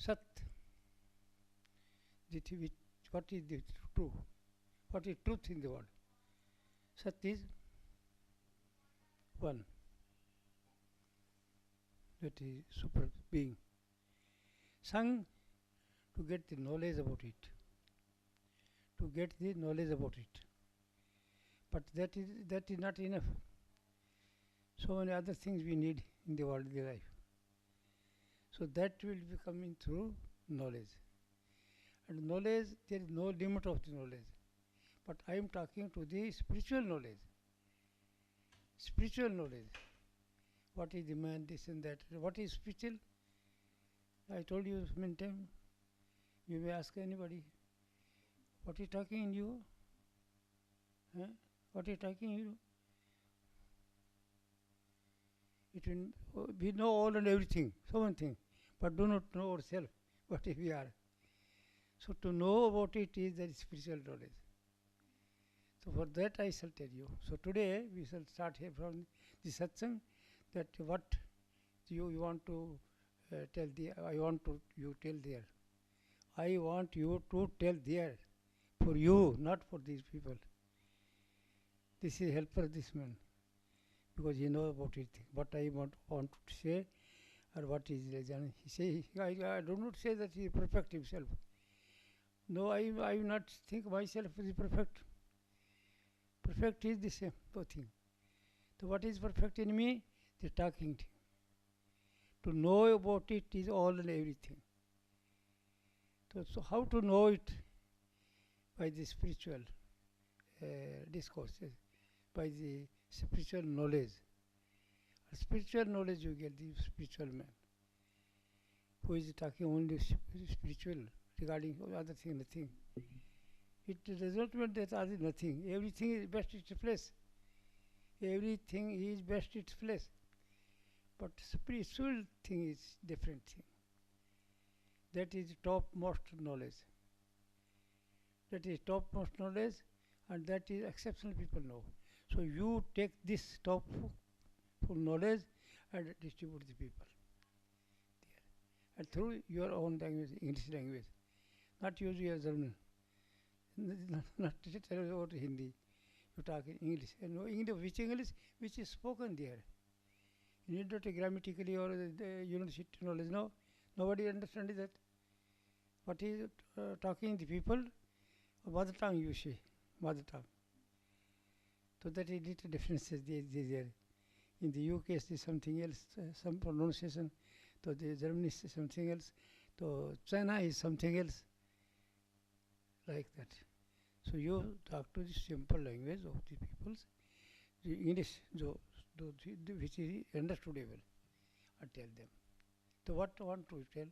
Sat, what is the true? What is truth in the world? Sat is one. That is super being. Sang, to get the knowledge about it. To get the knowledge about it. But that is not enough. So many other things we need in the worldly life. So that will be coming through knowledge. And knowledge, there is no limit of the knowledge. But I am talking to the spiritual knowledge. Spiritual knowledge. What is the man, this and that. What is spiritual? I told you many times. You may ask anybody. What is talking in you? Huh? What is talking in you? It will, we know all and everything, so one thing, but do not know ourselves, what we are. So to know about it is that spiritual knowledge. So for that I shall tell you. So today we shall start here from the satsang, that what you want to tell there. I want to you tell there. I want you to tell there. For you, not for these people. This is helper, this man. Because he knows about it. What I want to say, or what is religion. He say, I do not say that he is perfect himself. No, I will not think myself as perfect. Perfect is the same thing. So what is perfect in me? The talking thing. To know about it is all and everything. So how to know it? By the spiritual discourses, by the spiritual knowledge. Spiritual knowledge you get the spiritual man, who is talking only spiritual regarding other thing, nothing. It does not mean that other nothing. Everything is best its place. Everything is best its place. But spiritual thing is different thing. That is topmost knowledge. That is topmost knowledge, and that is exceptional people know. So you take this top knowledge and distribute the people there. And through your own language, English language. Not use your German. Not tell about Hindi. You talk in English. And no English, which English? Which is spoken there. You need not grammatically or the university knowledge. No, nobody understands that. What is talking the people? Mother tongue you say, mother tongue. So that is little differences there. In the UK it is something else, some pronunciation. So the Germany is something else. So China is something else. Like that. So you talk to the simple language of the peoples, the English, which is understandable, and tell them. So what I want to tell?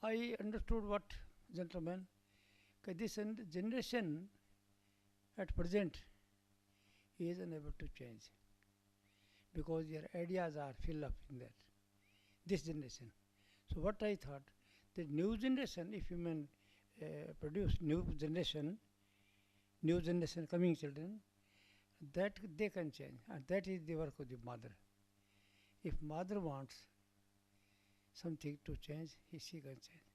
I understood what, gentlemen, this generation at present is unable to change because their ideas are filled up in that. This generation. So what I thought, the new generation, if human produce new generation coming children, that they can change, and that is the work of the mother. If mother wants something to change, she can change.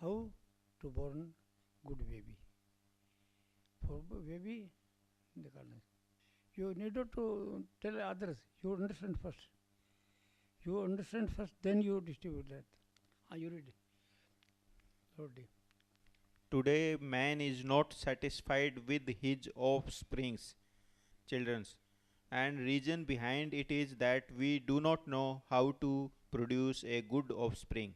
How to born good baby? For baby, you need not to tell others. You understand first. You understand first, then you distribute that. Are you ready? Ready. Today, man is not satisfied with his offsprings, children's, and reason behind it is that we do not know how to produce a good offspring.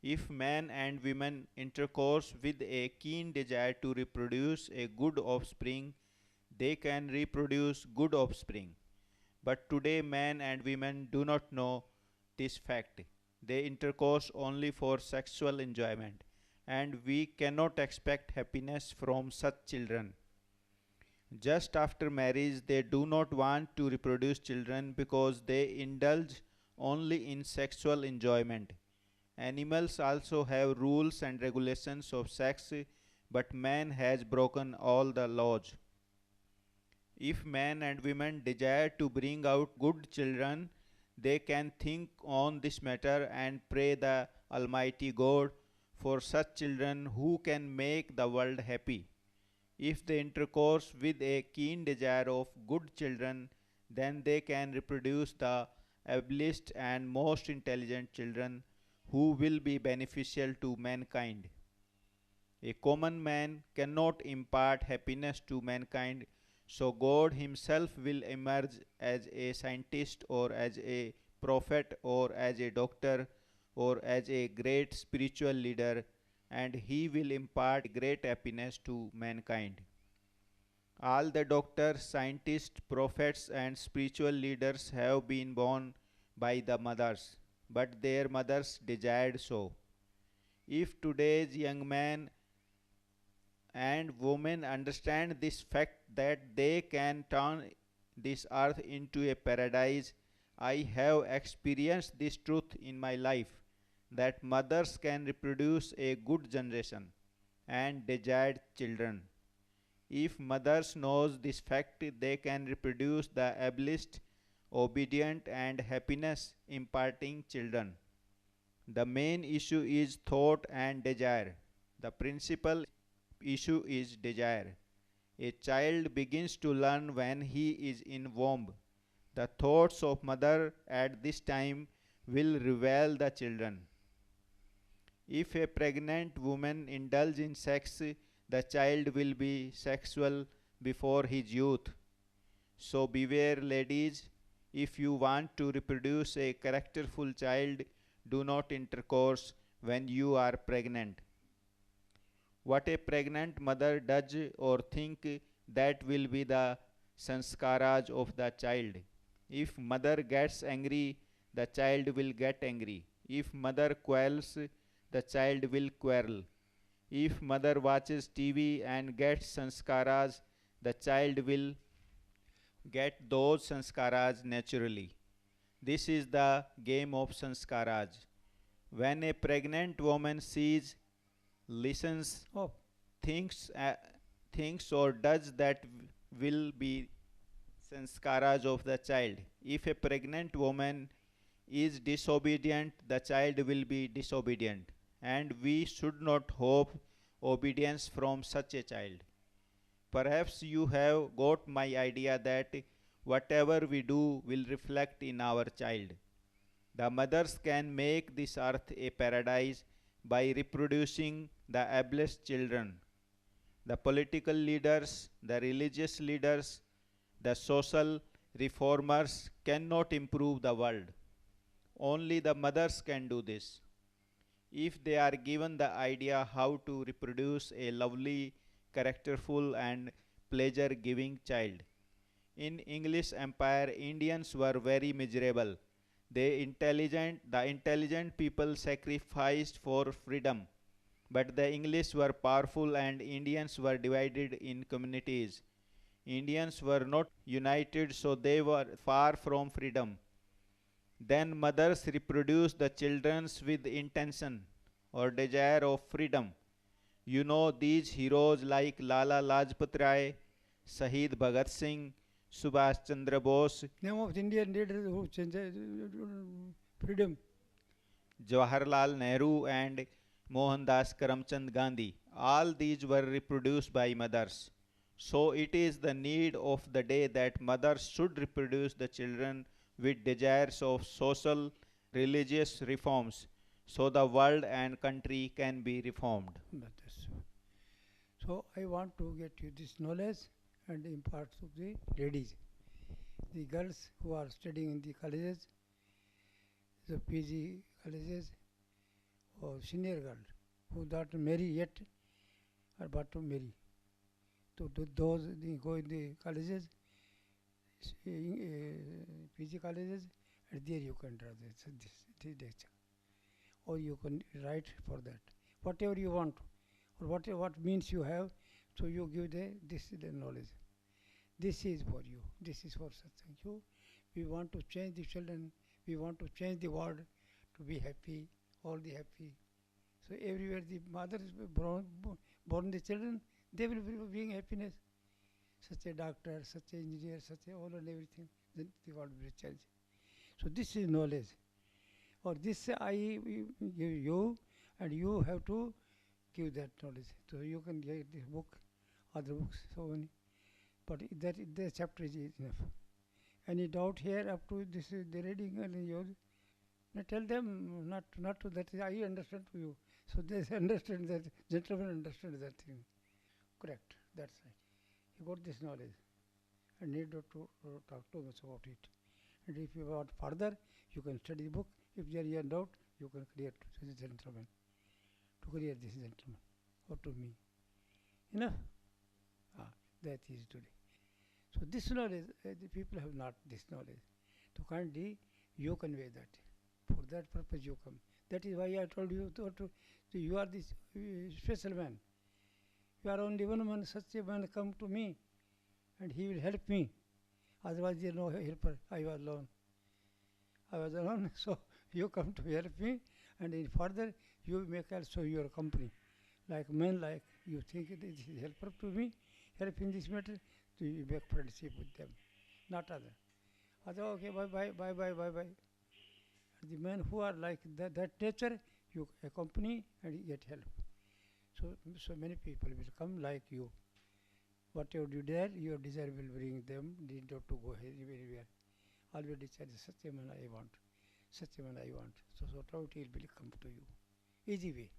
If man and women intercourse with a keen desire to reproduce a good offspring, they can reproduce good offspring. But today man and women do not know this fact. They intercourse only for sexual enjoyment, and we cannot expect happiness from such children. Just after marriage, they do not want to reproduce children because they indulge only in sexual enjoyment. Animals also have rules and regulations of sex, but man has broken all the laws. If man and women desire to bring out good children, they can think on this matter and pray the Almighty God for such children who can make the world happy. If they intercourse with a keen desire of good children, then they can reproduce the ablest and most intelligent children who will be beneficial to mankind. A common man cannot impart happiness to mankind, so God Himself will emerge as a scientist or as a prophet or as a doctor or as a great spiritual leader, and He will impart great happiness to mankind. All the doctors, scientists, prophets, and spiritual leaders have been born by the mothers, but their mothers desired so. If today's young man and women understand this fact that they can turn this earth into a paradise, I have experienced this truth in my life that mothers can reproduce a good generation and desired children. If mothers knows this fact, they can reproduce the ablest, obedient and happiness imparting children. The main issue is thought and desire. The principal issue is desire. A child begins to learn when he is in womb. The thoughts of mother at this time will reveal the children. If a pregnant woman indulges in sex, the child will be sexual before his youth. So beware, ladies, if you want to reproduce a characterful child, do not intercourse when you are pregnant. What a pregnant mother does or think, that will be the sanskaras of the child. If mother gets angry, the child will get angry. If mother quarrels, the child will quarrel. If mother watches TV and gets sanskaras, the child will get those sanskaras naturally. This is the game of sanskaras. When a pregnant woman sees, listens, Oh, thinks, thinks or does, that will be sanskaras of the child. If a pregnant woman is disobedient, the child will be disobedient. And we should not hope obedience from such a child. Perhaps you have got my idea that whatever we do will reflect in our child. The mothers can make this earth a paradise by reproducing the ablest children. The political leaders, the religious leaders, the social reformers cannot improve the world. Only the mothers can do this. If they are given the idea how to reproduce a lovely, characterful, and pleasure giving child. In English Empire, Indians were very miserable. The intelligent people sacrificed for freedom. But the English were powerful and Indians were divided in communities. Indians were not united, so they were far from freedom. Then mothers reproduced the children with intention or desire of freedom. You know these heroes like Lala Lajpat Rai, Shahid Bhagat Singh, Subhash Chandra Bose, name of the Indian leader who changed freedom. Jawaharlal Nehru, and Mohandas Karamchand Gandhi. All these were reproduced by mothers. So it is the need of the day that mothers should reproduce the children with desires of social, religious reforms, so the world and country can be reformed. But so I want to get you this knowledge and impart to the ladies, the girls who are studying in the colleges, the PG colleges, or senior girls who not marry yet are about to marry. So to those they go in the colleges, PG colleges, and there you can draw this lecture, or you can write for that. Whatever you want, or what means you have, so you give the knowledge. This is for you. This is for Satsang. We want to change the children. We want to change the world to be happy, all the happy. So everywhere the mother is born the children, they will be bring happiness. Such a doctor, such an engineer, such a all and everything, then the world will change. So this is knowledge. Or this I give you, and you have to give that knowledge. So you can get this book, other books, so many. But that chapter is enough. Any doubt here up to this is the reading and yours? Now tell them not to that I understand to you. So they understand that, gentlemen understand that thing. Correct, that's right. You got this knowledge and need not to talk too much about it. And if you want further, you can study the book. If there is a doubt, you can clear to the gentleman, to clear this gentleman or to me. Enough? That is today. So this knowledge, the people have not this knowledge. So kindly, you convey that. For that purpose you come. That is why I told you, you are this special man. You are only one man, such a man come to me and he will help me. Otherwise there is no helper. I was alone, so you come to help me, and in further you make also your company. Like men, like you think it is helper to me, help in this matter, so you make friendship with them, not other. Other, okay, bye. The men who are like that nature, you accompany and get help. So many people will come like you. Whatever you desire, your desire will bring them, need not to go anywhere. Always decide such a man I want, such a man I want. So authority will come to you. Easy way.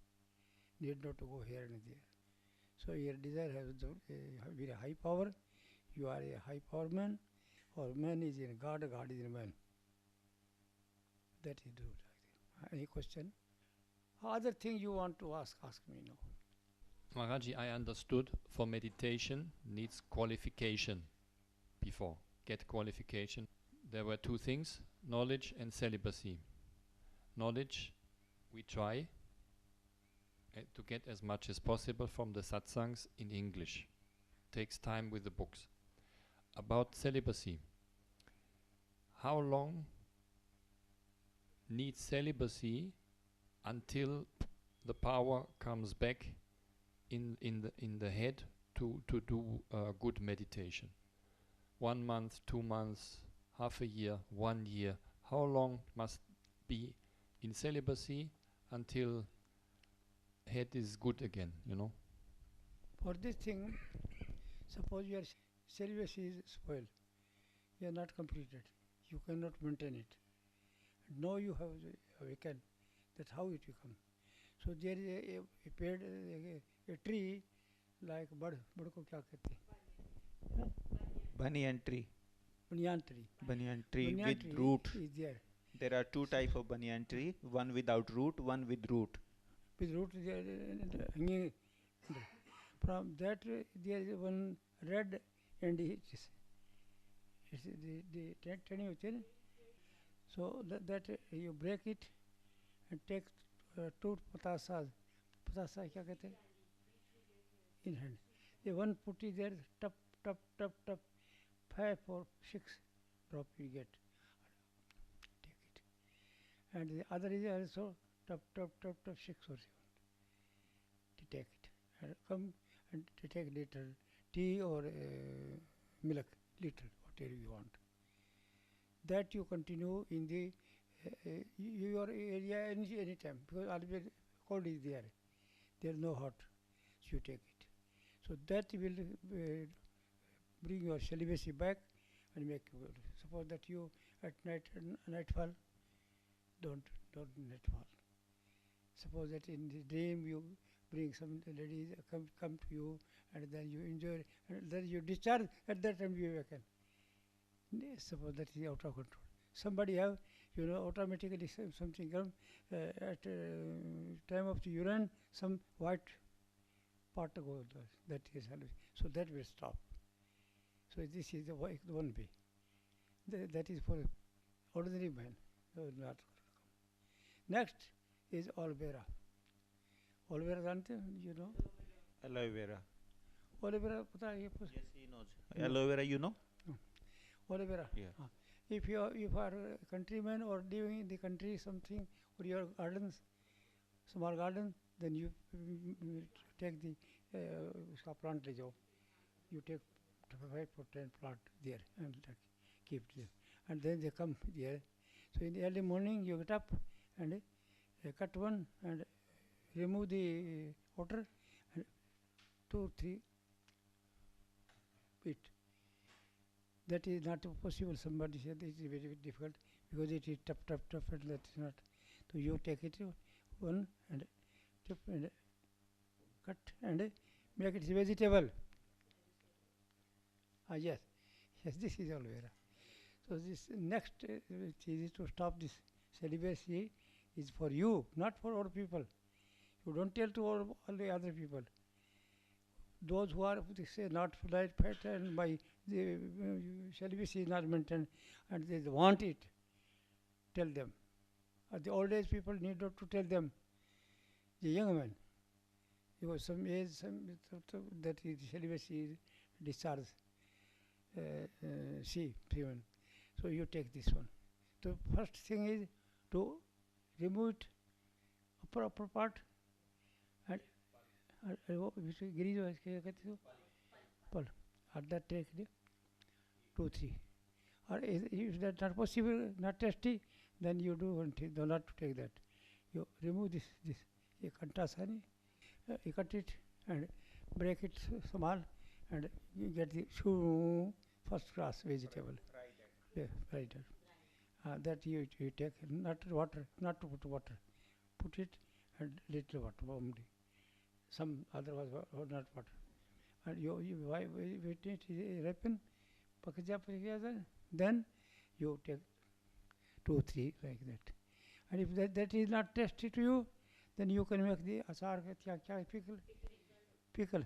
Need not to go here and there. So your desire has very high power. You are a high power man, or man is in God, God is in man. That is true. Any question? Other thing you want to ask me now. Maharaji, I understood for meditation needs qualification before. Get qualification. There were two things, knowledge and celibacy. Knowledge, we try to get as much as possible from the satsangs in English. Takes time with the books. About celibacy, how long needs celibacy until the power comes back in the head to do good meditation? 1 month, 2 months, half a year, 1 year. How long must be in celibacy until head is good again, you know? For this thing, suppose your celibacy is spoiled, you are not completed, you cannot maintain it. Now you have awakened, that's how it will come. So there is a tree like bud ko kya kehte hain? Banyan tree. Banyan tree. Banyan tree Banyan with tree root. is there. There are two types of banyan tree, one without root, one with root. With root there hanging. From that there is one red and it's the tiny होते हैं. So that you break it and take two patasa क्या कहते हैं? In hand. The one putty there, tap, 5 or 6 drop you get. Take it. And the other is also tap, 6 or 7. To take it. And come and to take little tea or milk, little, whatever you want. That you continue in the your area any time, because always cold is there. There is no hot, so you take it. So that will bring your celibacy back and make you good. Suppose that you at nightfall, don't nightfall. Suppose that in the dream you bring some ladies come to you, and then you enjoy, and then you discharge, at that time you awaken. Suppose that is out of control. Somebody have, automatically something come at time of the urine, some white part goes, that is, so that will stop. So this is the one way. That is for ordinary man. Not. Next is aloe vera. Aloe vera जानते हो, you know? Aloe vera. Aloe vera पता है? Yes, he knows. Aloe vera, you know? Aloe vera. Yeah. If you are a countryman or living in the country something, or your gardens, small garden, then you take the उसका plant ले जाओ. You take 5 or 10 plant there and keep there, and then they come there. So in the early morning you get up and cut one and remove the water and 2-3 feet. That is not possible. Somebody said it is very, very difficult because it is tough, and that is not. So you take it one and chop and cut and make it vegetable. Yes, this is all vera. So this next is to stop this celibacy is for you, not for other people. You don't tell to all the other people. Those who are say not light fat and by the celibacy is not maintained and they want it, tell them. The old age people need not to tell them. The young men, because some age that is celibacy is discharged. See, even. So you take this one. The first thing is to remove it, upper part, and that take 2-3. Or if that not possible, not tasty, then you do one thing. Do not take that. You remove this. You cut it and break it small, and you get the first class vegetable. Fried. That you take not water, not to put water. Put it and little water only. Some otherwise not water. And you wait it ripen, then you take 2-3 like that. And if that is not tasty to you, then you can make the achar pickle.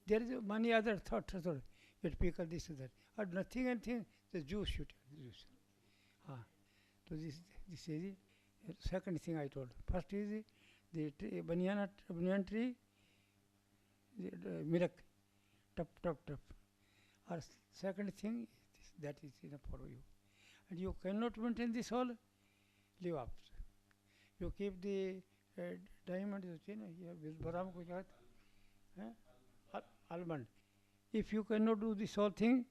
There is many other thoughts. Get pickle this and that. Or nothing and thing, the juice you take the juice. So this is the second thing I told. First is the banyan tree, the milk, top. Or second thing, that is enough for you. And you cannot maintain this all, leave up. You keep the diamond, with Param almond. If you cannot do this whole thing,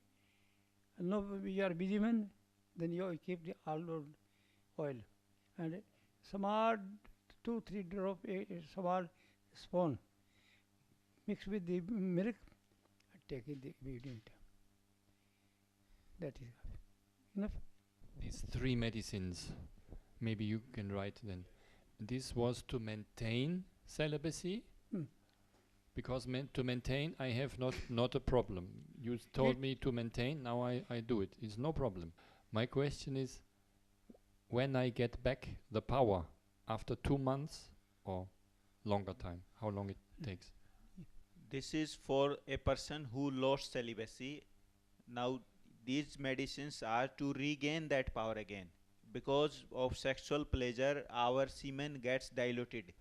no, you are busy man, then you keep the almond oil and small 2-3 drop a small spoon mix with the milk and take it the immediate. That is enough. These 3 medicines, maybe you can write then. This was to maintain celibacy, because to maintain I have not a problem. You told me to maintain, now I do it. It's no problem. My question is, when I get back the power, after 2 months or longer time, how long it takes? This is for a person who lost celibacy. Now these medicines are to regain that power again. Because of sexual pleasure, our semen gets diluted.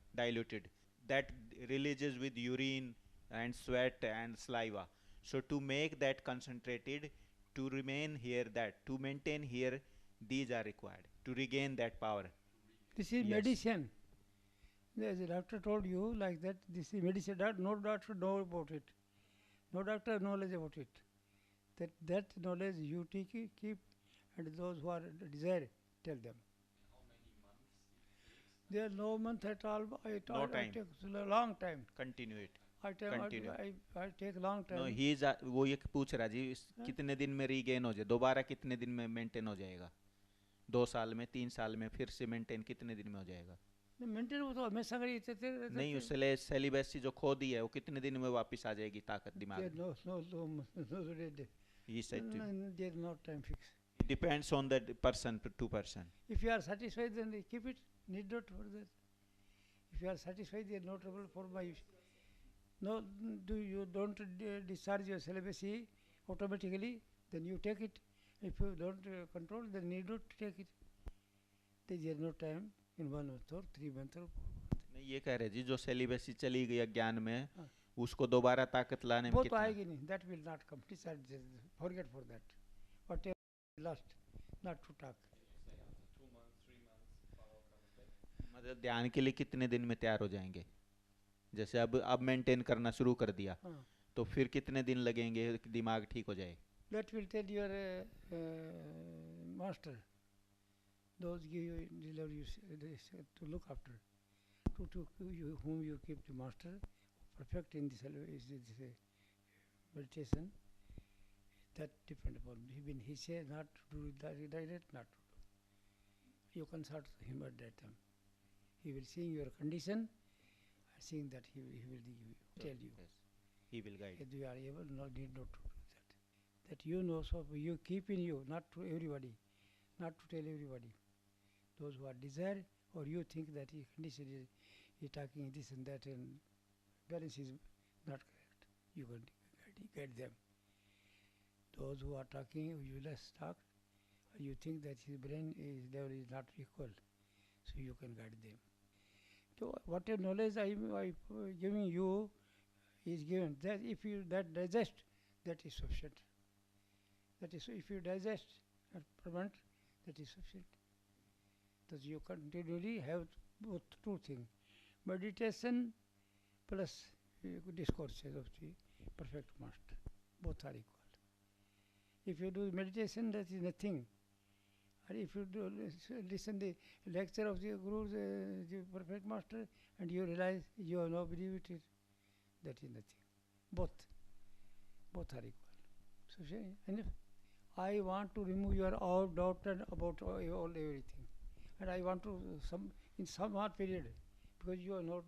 That releases with urine and sweat and saliva. So to make that concentrated, to remain here, to maintain here, these are required to regain that power. This is medicine. As the doctor told you like that, this is medicine. No doctor know about it. No doctor knowledge about it. That knowledge you keep, and those who are desire, tell them. How many months it takes? There is no month at all. No time. It takes a long time. Continue it. I take long time. No, he is वो ये पूछ रहा जी कितने दिन में regain हो जाए, दोबारा कितने दिन में मेंटेन हो जाएगा, 2 साल में, 3 साल में, फिर से मेंटेन कितने दिन में हो जाएगा? मेंटेन वो तो हमेशा नहीं, उससे सेलिबेसी जो खो दी है वो कितने दिन में वापस आ जाएगी ताकत दिमाग? He said to you. There is no time fix. It depends on the person to person. If you are satisfied, then keep it. Need not for that. If you are satisfied, there is no trouble for my. No, you don't discharge your celibacy automatically, then you take it. If you don't control, then need not take it. There is no time in 1 month or 3 months or 4 months. नहीं, ये कह रहे जी जो celibacy चली गई अज्ञान में, उसको दोबारा ताकत लाने में वो तो कितना? आएगी नहीं. That will not come. Forget for that. Whatever lost, not to talk. मतलब ध्यान के लिए कितने दिन में तैयार हो जाएंगे? जैसे अब मेंटेन करना शुरू कर दिया, तो फिर कितने दिन लगेंगे दिमाग ठीक हो जाए? That will tell your master. Those give you, deliver you, to look after, to you, whom you keep the master, perfect in this meditation. That depend upon him. When he says not to do that, not to do. You consult him at that time. He will see your condition, seeing that he will give you, tell you. Yes. He will guide. If you are able, no need not to do that. That you know, so you keep in you, not to everybody, not to tell everybody. Those who are desire, or you think that he condition is talking this and that, and balance is not correct. You can guide them. Those who are talking, you less talk, you think that his brain level is not equal, so you can guide them. So whatever knowledge I giving you is given. That if you digest, that is sufficient. That is, if you digest and prevent, that is sufficient. That you continually have both two things: meditation plus discourses of the perfect master. Both are equal. If you do meditation, that is nothing. And if you do listen the lecture of the Guru, the perfect master, and you realize you have no belief in it, that is nothing. Both are equal. So, enough. I want to remove your all doubt and about all everything, and I want to in some hard period, because you have not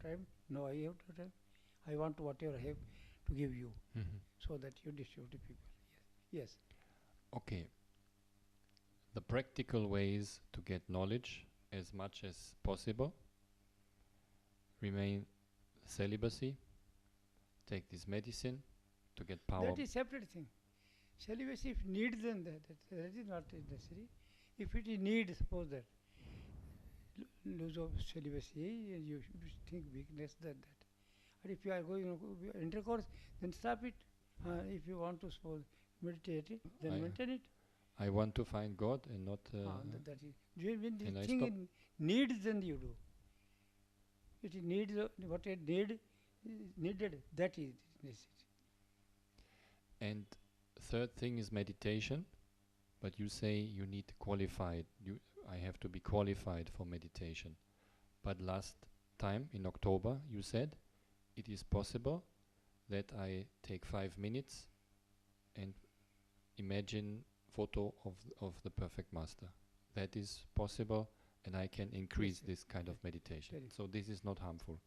time. No, I have no time. I want to whatever I have to give you, so that you distribute to people. Yes. Okay. The practical ways to get knowledge as much as possible: remain celibacy, take this medicine to get power. That is separate thing. Celibacy, if need, then that is not necessary. If it is need, suppose that lose of celibacy, and you think weakness that. And if you are going intercourse, then stop it. If you want to suppose meditate it, then maintain it. I want to find God and not. That is. When the I thing needs, then you do. It needs what it needed. That is necessary. And third thing is meditation, but you say you need qualified. I have to be qualified for meditation. But last time in October you said it is possible that I take 5 minutes and imagine photo of the perfect master. That is possible, and I can increase this kind of meditation. So this is not harmful.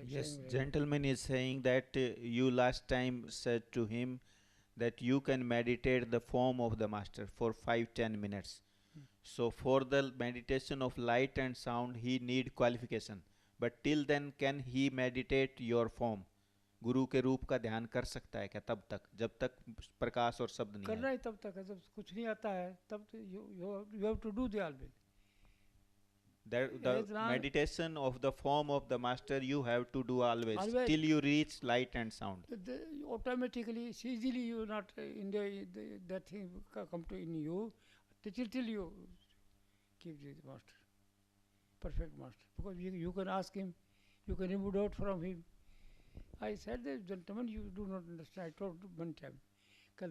Yes, gentleman is saying that you last time said to him that you can meditate the form of the master for 5-10 minutes. So for the meditation of light and sound, he need qualification. But till then, can he meditate your form? गुरु के रूप का ध्यान कर सकता है क्या तब तक, जब तक प्रकाश और शब्द नहीं करना है? तब तक है, जब कुछ नहीं आता है तब you have to do the always. The meditation of the form of the master you have to do always till you reach light and sound. Automatically, easily you not in that thing come to in you till you keep the master, perfect master. Because you can ask him, you can remove doubt from him. I said that, gentlemen, you do not understand. I told one time,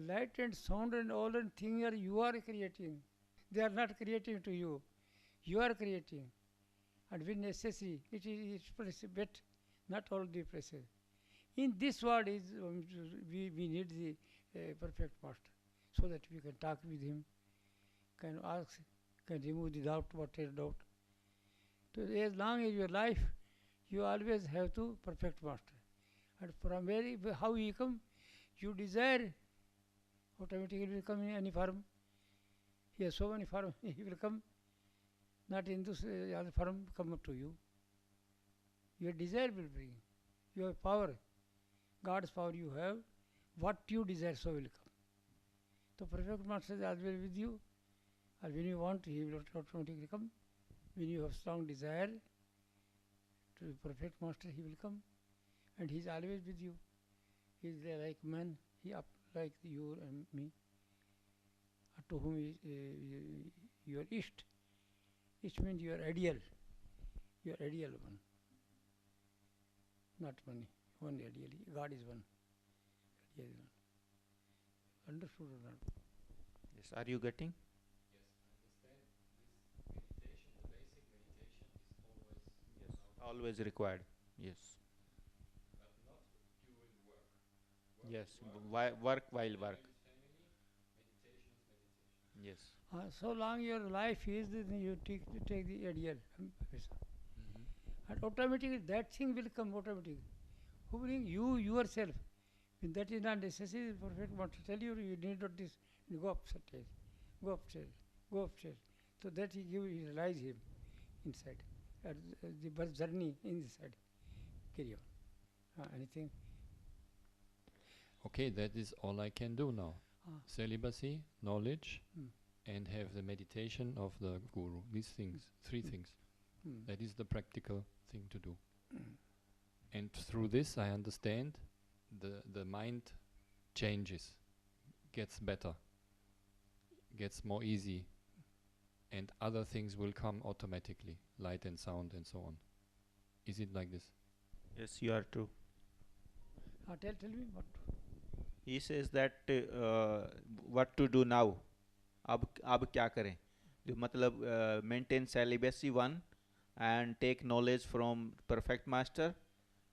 light and sound and all and things are you are creating. They are not creating to you. You are creating. And when necessary, it is bit, not all the places. In this world, we need the perfect master, so that we can talk with him, can ask, can remove the doubt, whatever doubt. So as long as your life, you always have to perfect master. And from how he come, you desire, automatically will come in any form. He has so many forms, he will come. Not in this other form come up to you. Your desire will bring. You have power. God's power you have. What you desire, so will come. So perfect master is always with you. And when you want, he will automatically come. When you have strong desire to be perfect master, he will come. And he is always with you. He is there like man. He up like you and me. To whom is your Ishta. It means your ideal one, not money, one ideal. God is one, ideal is one. Understood or not? Yes. Yes. Are you getting? Yes. Always required. Yes. Yes. Work while work. Yes. So long your life is, then you take the ideal. And automatically that thing will come automatically. Who bring you yourself? When that is not necessary, Prophet want to tell you, you need not this, go upstairs, go upstairs, go upstairs. So that he realize him inside. The birth journey inside. Carry on. Anything? Okay, that is all I can do now. Celibacy, knowledge, and have the meditation of the Guru. These things, three things. That is the practical thing to do. And through this I understand the mind changes, gets better, gets more easy, and other things will come automatically, light and sound and so on. Is it like this? Yes, you are true. Tell me what. He says that what to do now. अब क्या करें? जो मतलब maintain celibacy one and take knowledge from perfect master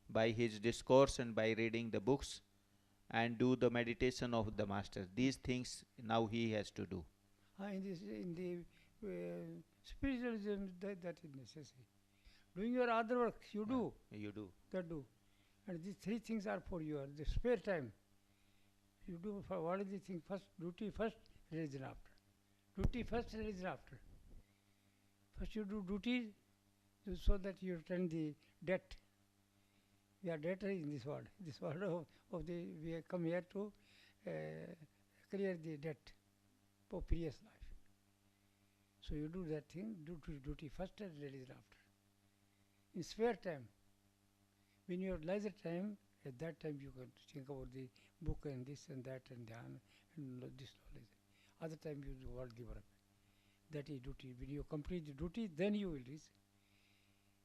by his discourse and by reading the books and do the meditation of the master. These things now he has to do. In the spiritualism, that is necessary. Doing your other work, you do. You do. That do. And these three things are for your the spare time. You do for what is the thing first? Duty first, religion after. Duty first, religion after. First you do duty so that you return the debt. We are debtors in this world. This world of the we have come here to clear the debt for previous life. So you do that thing, duty first and religion after. In spare time, when you have leisure time, at that time you can think about the book and this and that and dhyan and this knowledge. Other time you do world giver up. That is duty. When you complete the duty, then you will reach.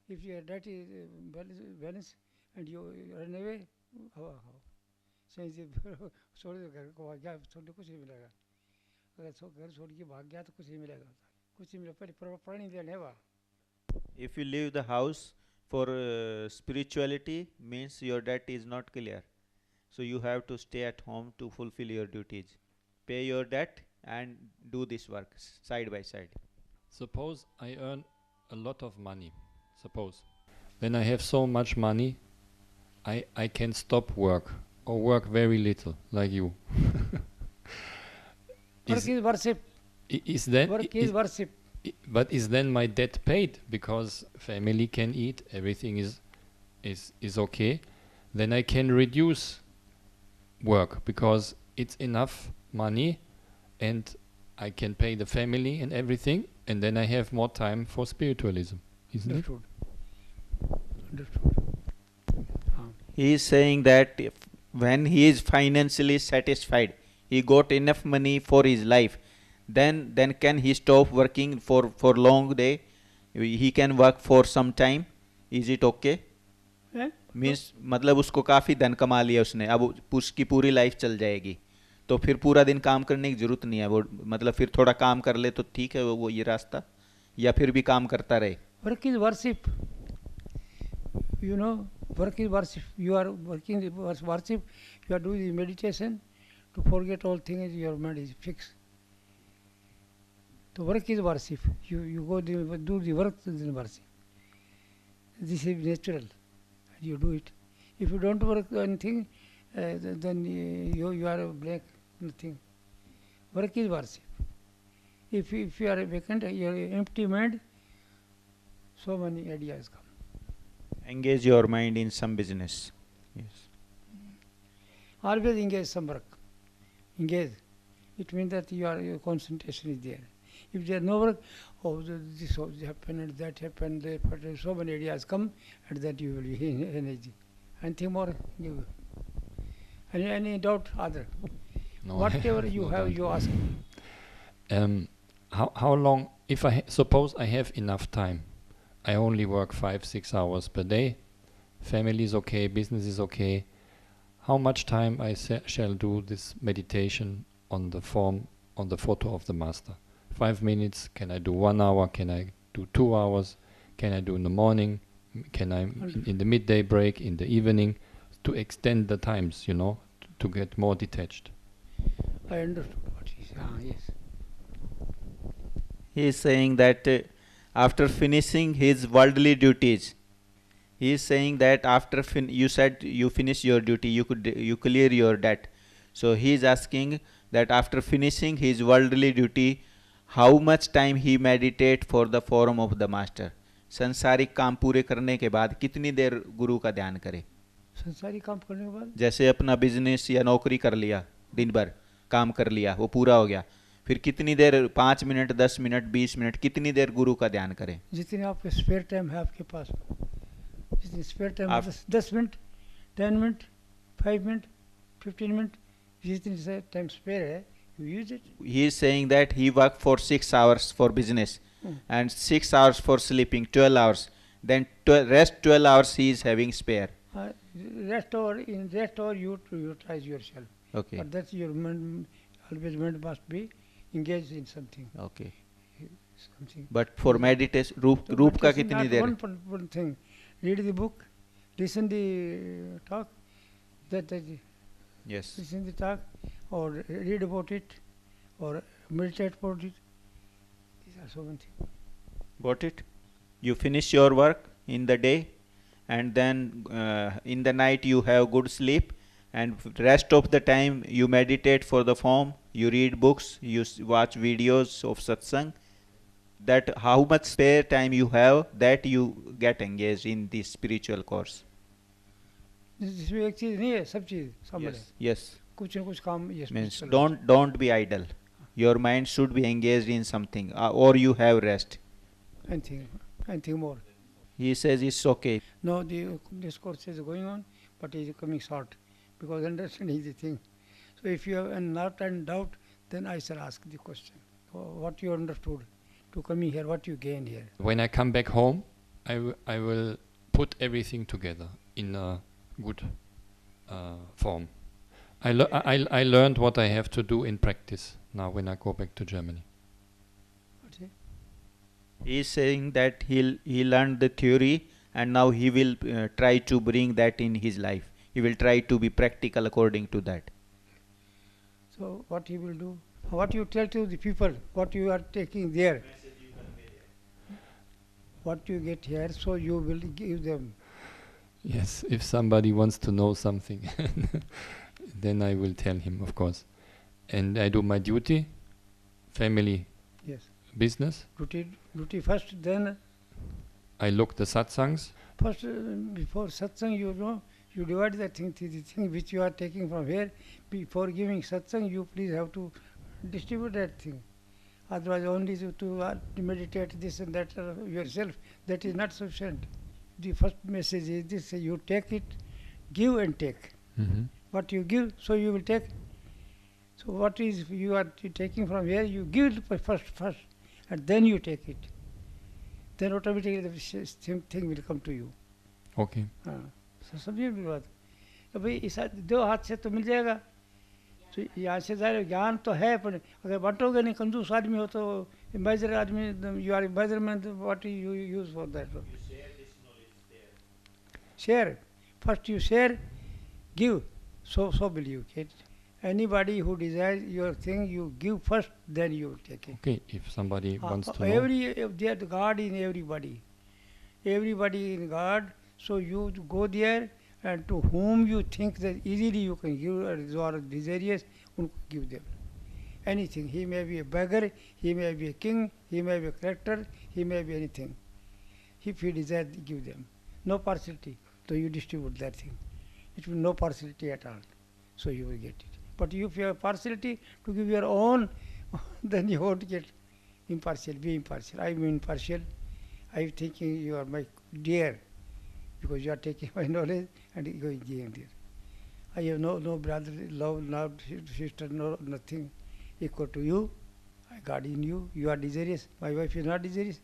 If your debt is balance and you run away, how? छोड़ दो घर को भाग गया छोड़ कुछ नहीं मिलेगा अगर घर छोड़ के भाग गया तो कुछ नहीं मिलेगा कुछ नहीं मिलेगा पहले प्राणी देने है If you leave the house for spirituality, means your debt is not clear. So you have to stay at home to fulfill your duties. Pay your debt and do this work side by side. Suppose I earn a lot of money. Suppose. When I have so much money, I can stop work or work very little, like you. Work is worship. Is that work is worship. But is then my debt paid because family can eat, everything is okay? Then I can reduce work because it's enough money and I can pay the family and everything, and then I have more time for spiritualism. Isn't Understood. it? He is saying that when he is financially satisfied, he got enough money for his life, then can he stop working for long day? He can work for some time. Is it okay? Means मतलब उसको काफ़ी धन कमा लिया उसने, अब उसकी पूरी लाइफ चल जाएगी, तो फिर पूरा दिन काम करने की ज़रूरत नहीं है, वो मतलब फिर थोड़ा काम कर ले तो ठीक है वो ये रास्ता, या फिर भी काम करता रहे. Work is worship, you know, work is worship. You are working worship, you are doing the meditation to forget all things, your mind is fixed. So work is worship. You go do the work, then worship. This is natural. You do it. If you don't work anything, then you are a blank, nothing. Work is worship. If you are vacant, you are empty mind, so many ideas come. Engage your mind in some business. Yes. Always engage some work. Engage. It means that your concentration is there. If there is no work, this happened and that happened, but so many ideas come, and that you will be in energy. Anything more? Any doubt? Other? No, whatever you no have, doubt. you ask. How long? If I suppose I have enough time, I only work 5-6 hours per day. Family is okay, business is okay. How much time I shall do this meditation on the form on the photo of the master. 5 minutes, can I do 1 hour, can I do 2 hours, can I do in the morning, can I in the midday break, in the evening, to extend the times, to get more detached. I understood what he said. Yes. He is saying that after finishing his worldly duties, he is saying that after you said you finish your duty, you clear your debt. So he is asking that after finishing his worldly duty, how much time he meditate for the form of the master. संसारिक काम पूरे करने के बाद कितनी देर गुरु का ध्यान करे. संसारिक काम करने के बाद जैसे अपना बिजनेस या नौकरी कर लिया, दिन भर काम कर लिया, वो पूरा हो गया, फिर कितनी देर, 5 मिनट, 10 मिनट, 20 मिनट, कितनी देर गुरु का ध्यान करें. जितने आपके स्पेयर टाइम है आपके पास, जितनी spare time 10 minute, 10 minute, 5 minute, 15 minute, जितनी टाइम स्पेयर है, you use it. He is saying that he worked for 6 hours for business and 6 hours for sleeping, 12 hours. Then rest 12 hours he is having spare. Rest hour you to utilize yourself. Okay. But that's your mind, always mind must be engaged in something. Okay. Something. But for meditation, रूप का कितनी देर? One thing, read the book, listen the talk, Yes. listen the talk, or read about it, or meditate about it. These are so many things. Got it? You finish your work in the day, and then in the night you have good sleep, and rest of the time you meditate for the form, you read books, you watch videos of satsang. That how much spare time you have, that you get engaged in this spiritual course. इसमें एक चीज नहीं है, सब चीज शामिल है. Yes. कुछ न कुछ काम. Yes. Means don't be idle. Your mind should be engaged in something, or you have rest. Anything more. He says it's okay. No, this course is going on, but it is coming short because understanding the thing. So if you have not and doubt, then I shall ask the question. What you understood to coming here, what you gain here. When I come back home, I will put everything together in a good form. I learned what I have to do in practice now when I go back to Germany. He is saying that he learned the theory, and now he will try to bring that in his life. He will try to be practical according to that. So what he will do, what you tell to the people, what you are taking there, what you get here, so you will give them. Yes, if somebody wants to know something, then I will tell him, of course. And I do my duty, family, yes, business. Duty first, then I look the satsangs. First, before satsang, you divide the thing which you are taking from here. Before giving satsang, you please have to distribute that thing. Otherwise, only to meditate this and that yourself, that is not sufficient. The first message is this: you take it, give and take. Mm-hmm. What you give, so you will take. So what is you are taking from here, you give it first, and then you take it. Then automatically the same thing will come to you. Okay. So समझिए मेरी बात. तो भाई इस दो हाथ से तो मिल जाएगा. तो यहाँ से ज़ाहिर ज्ञान तो है, पर अगर बांटोगे नहीं, कंजूस आदमी हो तो इम्बाइजर आदमी, you are imbeciler man, what you use for that? Share. First you share, give. So will you get. Anybody who desires your thing, you give first, then you will take it. Okay, if somebody wants to know. There the God in everybody. Everybody in God. So you go there, and to whom you think that easily you can give, or are desirous, give them. Anything. He may be a beggar, he may be a king, he may be a character, he may be anything. If you desire, give them. No partiality. So you distribute that thing. It will be no partiality at all. So you will get it. But if you have partiality to give your own, then you won't get impartial. Be impartial. I am impartial. I am thinking you are my dear, because you are taking my knowledge and going there. I have no brother, love, no sister, no nothing equal to you. I God in you. You are desirous. My wife is not desirous.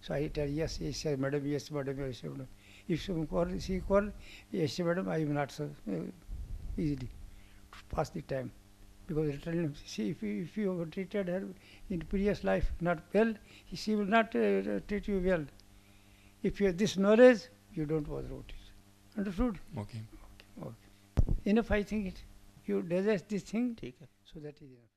So I tell yes, madam, yes, madam, yes, madam. If she call, yes, madam, I am not so easily to pass the time. Because see, if you have treated her in previous life not well, she will not treat you well. If you have this knowledge, you don't bother about it. Understood? Okay. Okay. Enough, I think it. You digest this thing, ठीक है. so that is enough.